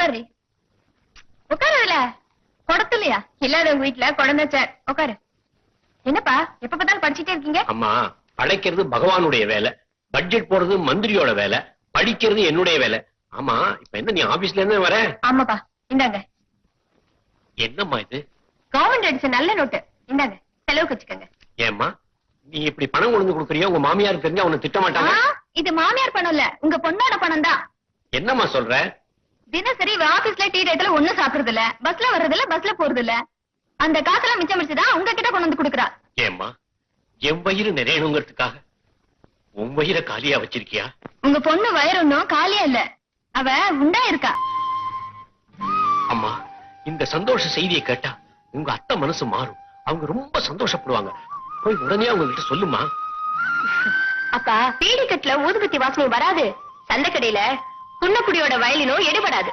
உட்காரு உட்காருல குடத்துலயா இல்லாதவங்க வீட்டுல குழந்தை சார் உட்காரு. என்னப்பா எப்ப பார்த்தாலும் படிச்சுட்டே இருக்கீங்க? அம்மா, படைக்கிறது பகவானுடைய வேலை, பட்ஜெட் போடுறது மந்திரியோட வேலை, படிக்கிறது என்னுடைய வேலை. ஆமா, இப்ப என்ன நீ ஆபீஸ்ல இருந்து வர? ஆமாப்பா, இந்தாங்க. என்னம்மா இது? கவர்மெண்ட் அடிச்ச நல்ல நோட்டு, இந்தாங்க செலவுக்கு வச்சுக்கோங்க. ஏம்மா, நீ இப்படி பணம் கொண்டு கொடுக்குறியா? உங்க மாமியார் தெரிஞ்சா அவனை திட்ட மாட்டாங்க? இது மாமியார் பணம் இல்ல, உங்க பொண்ணோட பணம் தான். என்னம்மா சொல்ற? தினசரி ஆபீஸ்ல டீ ரேட்ல ஒண்ணும் சாப்பிடுறது இல்ல, பஸ்ல வர்றது இல்ல, பஸ்ல போறது இல்ல. அந்த காசெல்லாம் மிச்சம் மிச்சதான் உங்ககிட்ட கொண்டு வந்து கொடுக்குறா. ஏம்மா, என் வயிறு நிறையணுங்கிறதுக்காக உன் வயிற காலியா வச்சிருக்கியா? உங்க பொண்ணு வயிறு ஒன்னும் காலியா இல்ல, அவ உண்டா இருக்கா. அம்மா, இந்த சந்தோஷ செய்தியை கேட்டா உங்க அத்தை மனசு மாறும். அவங்க ரொம்ப சந்தோஷப்படுவாங்க. போய் உடனே அவங்க கிட்ட சொல்லுமா. அப்பா, பீடி கட்டுல ஊதுபத்தி வாசனை வராது, சந்தைக்கடையில குன்னக்குடியோட வயலினோ எடுபடாது.